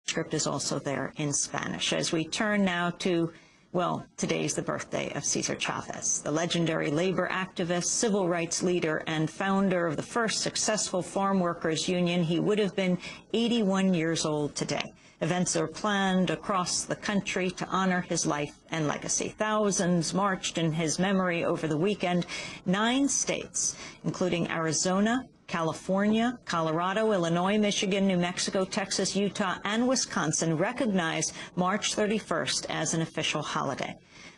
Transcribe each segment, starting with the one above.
script is also there in Spanish. As we turn now to, well, today's the birthday of Cesar Chavez, the legendary labor activist, civil rights leader, and founder of the first successful farm workers union. He would have been 81 years old today. Events are planned across the country to honor his life and legacy. Thousands marched in his memory over the weekend. 9 states, including Arizona, California, Colorado, Illinois, Michigan, New Mexico, Texas, Utah, and Wisconsin recognized March 31st as an official holiday.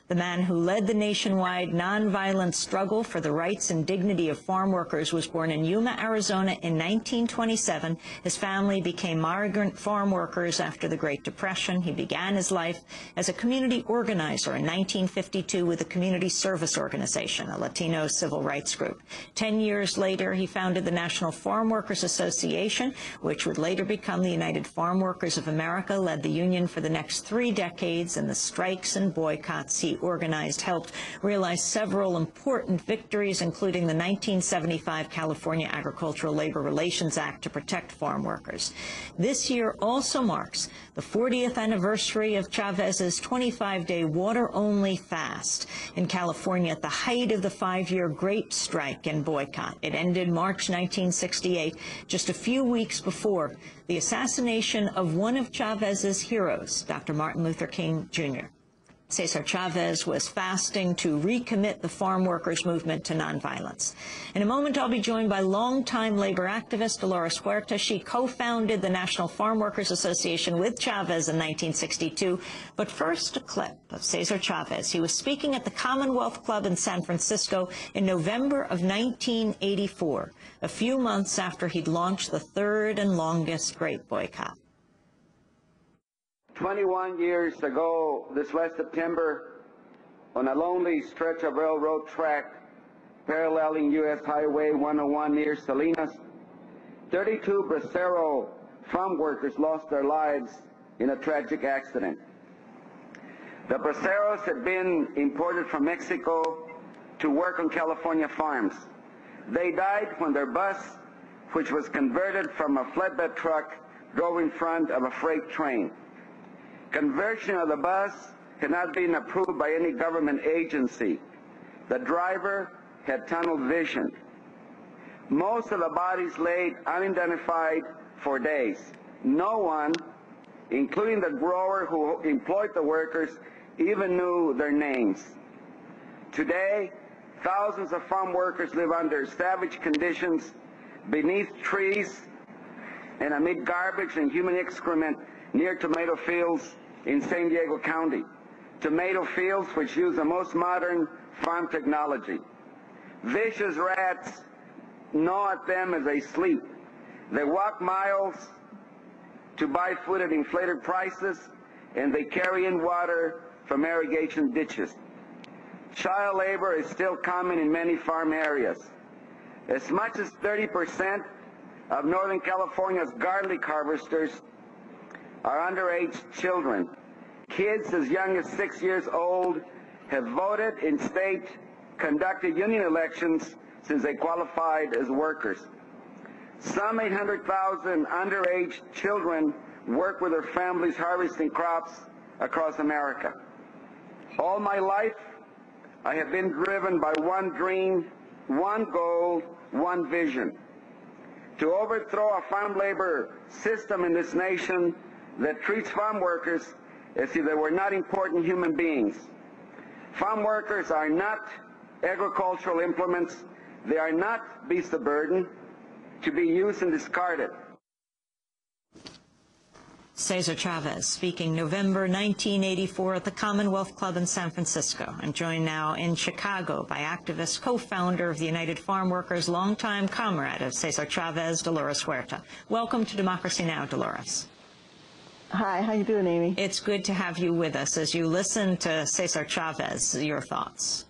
The man who led the nationwide nonviolent struggle for the rights and dignity of farm workers was born in Yuma, Arizona in 1927. His family became migrant farm workers after the Great Depression. He began his life as a community organizer in 1952 with the Community Service Organization, a Latino civil rights group. 10 years later, he founded the National Farm Workers Association, which would later become the United Farm Workers of America, led the union for the next 3 decades, and the strikes and boycotts he organized helped realize several important victories, including the 1975 California Agricultural Labor Relations Act to protect farm workers. This year also marks the 40th anniversary of Chavez's 25-day water-only fast in California at the height of the 5-year Great Strike and Boycott. It ended March 1968, just a few weeks before the assassination of one of Chavez's heroes, Dr. Martin Luther King, Jr. Cesar Chavez was fasting to recommit the farm workers movement to nonviolence. In a moment, I'll be joined by longtime labor activist Dolores Huerta. She co-founded the National Farm Workers Association with Chavez in 1962. But first, a clip of Cesar Chavez. He was speaking at the Commonwealth Club in San Francisco in November of 1984, a few months after he'd launched the third and longest Great Boycott. 21 years ago, this last September, on a lonely stretch of railroad track paralleling U.S. Highway 101 near Salinas, 32 Bracero farm workers lost their lives in a tragic accident. The Braceros had been imported from Mexico to work on California farms. They died when their bus, which was converted from a flatbed truck, drove in front of a freight train. Conversion of the bus had not been approved by any government agency. The driver had tunnel vision. Most of the bodies laid unidentified for days. No one, including the grower who employed the workers, even knew their names. Today, thousands of farm workers live under savage conditions, beneath trees, and amid garbage and human excrement near tomato fields in San Diego County. Tomato fields which use the most modern farm technology. Vicious rats gnaw at them as they sleep. They walk miles to buy food at inflated prices, and they carry in water from irrigation ditches. Child labor is still common in many farm areas. As much as 30% of Northern California's garlic harvesters are underage children. Kids as young as 6 years old have voted in state-conducted union elections since they qualified as workers. Some 800,000 underage children work with their families harvesting crops across America. All my life, I have been driven by one dream, one goal, one vision: to overthrow a farm labor system in this nation that treats farm workers as if they were not important human beings. Farm workers are not agricultural implements. They are not beasts of burden to be used and discarded. Cesar Chavez speaking November 1984 at the Commonwealth Club in San Francisco. I'm joined now in Chicago by activist, co-founder of the United Farm Workers, longtime comrade of Cesar Chavez, Dolores Huerta. Welcome to Democracy Now!, Dolores. Hi, how you doing, Amy? It's good to have you with us. As you listen to Cesar Chavez, your thoughts?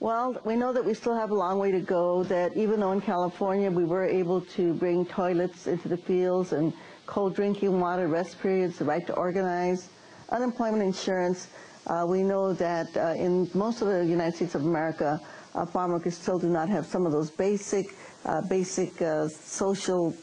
Well, we know that we still have a long way to go, that even though in California we were able to bring toilets into the fields and cold drinking water, rest periods, the right to organize, unemployment insurance, we know that in most of the United States of America, farm workers still do not have some of those basic social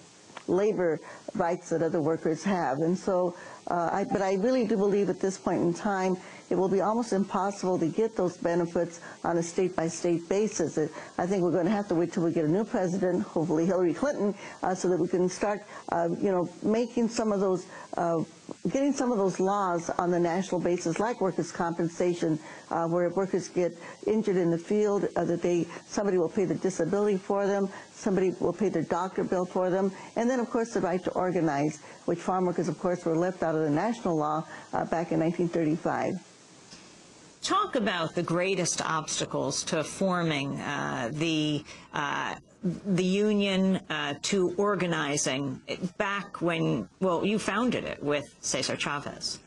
labor rights that other workers have. And so, but I really do believe at this point in time, it will be almost impossible to get those benefits on a state-by-state basis. I think we're going to have to wait till we get a new president, hopefully Hillary Clinton, so that we can start, making some of those, getting some of those laws on the national basis, like workers' compensation, where workers get injured in the field, that somebody will pay the disability for them, somebody will pay their doctor bill for them, and then, of course, the right to organize, which farm workers, of course, were left out of the national law back in 1935. Talk about the greatest obstacles to forming the union, to organizing back when, well, you founded it with Cesar Chavez.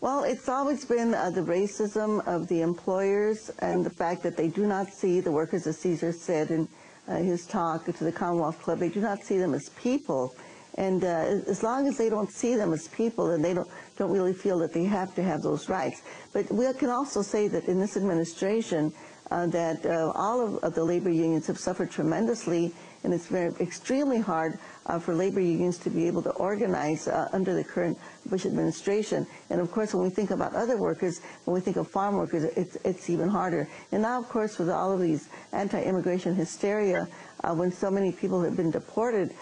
Well, it's always been the racism of the employers and the fact that they do not see the workers, as Cesar said in his talk to the Commonwealth Club, they do not see them as people. And as long as they don't see them as people, then they don't really feel that they have to have those rights. But we can also say that in this administration, that all of the labor unions have suffered tremendously, and it's extremely hard for labor unions to be able to organize under the current Bush administration. And of course, when we think about other workers, when we think of farm workers, it's even harder. And now, of course, with all of these anti-immigration hysteria, when so many people have been deported,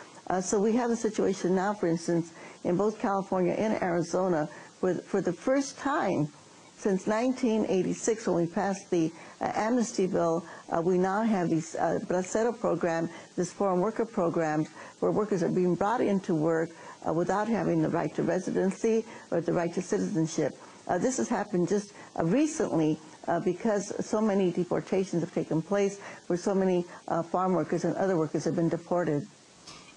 so we have a situation now, for instance, in both California and Arizona, where for the first time since 1986, when we passed the amnesty bill, we now have these bracero program, this foreign worker program, where workers are being brought into work without having the right to residency or the right to citizenship. This has happened just recently because so many deportations have taken place, where so many farm workers and other workers have been deported.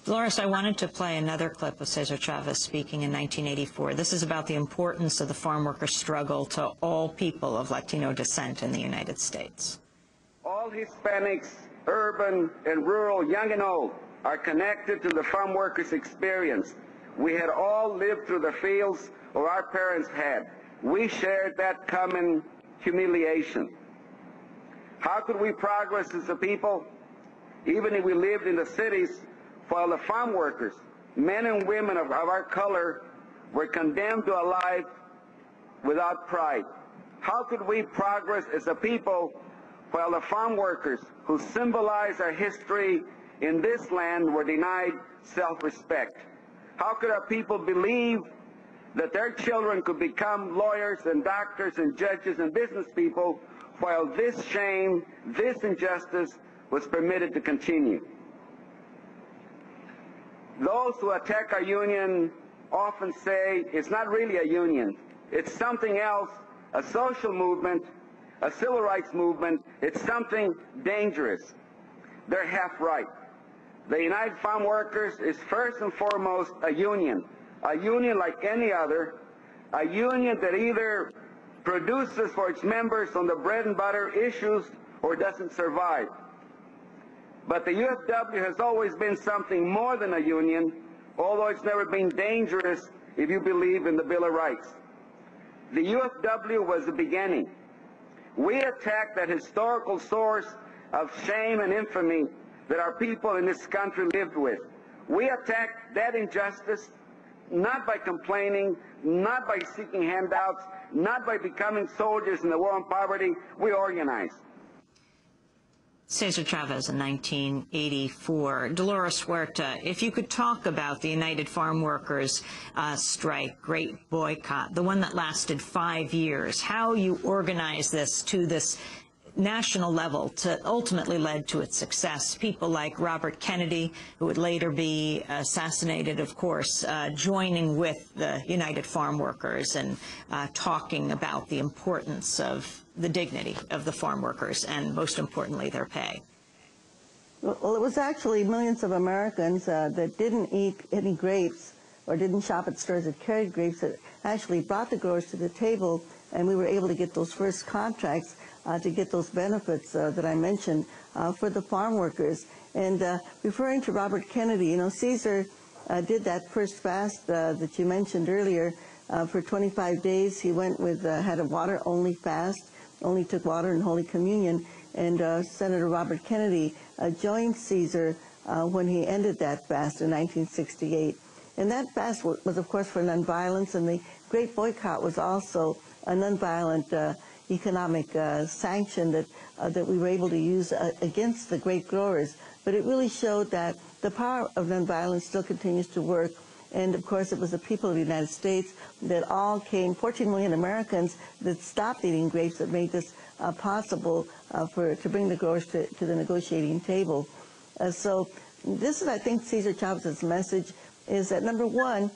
Dolores, I wanted to play another clip of Cesar Chavez speaking in 1984. This is about the importance of the farm worker struggle to all people of Latino descent in the United States. All Hispanics, urban and rural, young and old, are connected to the farm workers' experience. We had all lived through the fields, or our parents had. We shared that common humiliation. How could we progress as a people, even if we lived in the cities, while the farm workers, men and women of our color, were condemned to a life without pride? How could we progress as a people while the farm workers, who symbolize our history in this land, were denied self-respect? How could our people believe that their children could become lawyers and doctors and judges and business people while this shame, this injustice was permitted to continue? Those who attack our union often say it's not really a union. It's something else, a social movement, a civil rights movement. It's something dangerous. They're half right. The United Farm Workers is first and foremost a union like any other, a union that either produces for its members on the bread and butter issues or doesn't survive. But the UFW has always been something more than a union, although it's never been dangerous if you believe in the Bill of Rights. The UFW was the beginning. We attacked that historical source of shame and infamy that our people in this country lived with. We attacked that injustice not by complaining, not by seeking handouts, not by becoming soldiers in the war on poverty. We organized. Cesar Chavez in 1984. Dolores Huerta, if you could talk about the United Farm Workers strike, Great Boycott, the one that lasted 5 years, how you organized this to this national level to ultimately led to its success. People like Robert Kennedy, who would later be assassinated, of course, joining with the United Farm Workers and talking about the importance of the dignity of the farm workers and, most importantly, their pay. Well, it was actually millions of Americans that didn't eat any grapes or didn't shop at stores that carried grapes that actually brought the growers to the table, and we were able to get those first contracts to get those benefits that I mentioned for the farm workers. And referring to Robert Kennedy, you know, Cesar did that first fast that you mentioned earlier for 25 days. He went with, had a water-only fast, only took water and Holy Communion, and Senator Robert Kennedy joined Cesar when he ended that fast in 1968. And that fast was, of course, for nonviolence, and the Great Boycott was also a nonviolent economic sanction that we were able to use against the great growers. But it really showed that the power of nonviolence still continues to work. And of course, it was the people of the United States that all came, 14 million Americans that stopped eating grapes, that made this possible to bring the growers to the negotiating table. So this is, I think, Cesar Chavez's message, is that number one,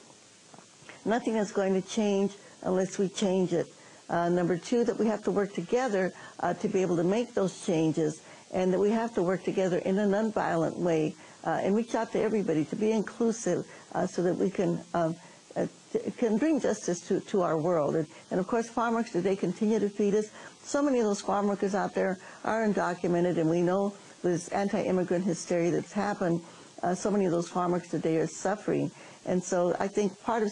nothing is going to change unless we change it. Number two, that we have to work together to be able to make those changes, and that we have to work together in a nonviolent way and reach out to everybody to be inclusive so that we can bring justice to our world. And of course, farm workers today continue to feed us. So many of those farm workers out there are undocumented, and we know this anti-immigrant hysteria that's happened. So many of those farm workers today are suffering. And so I think part of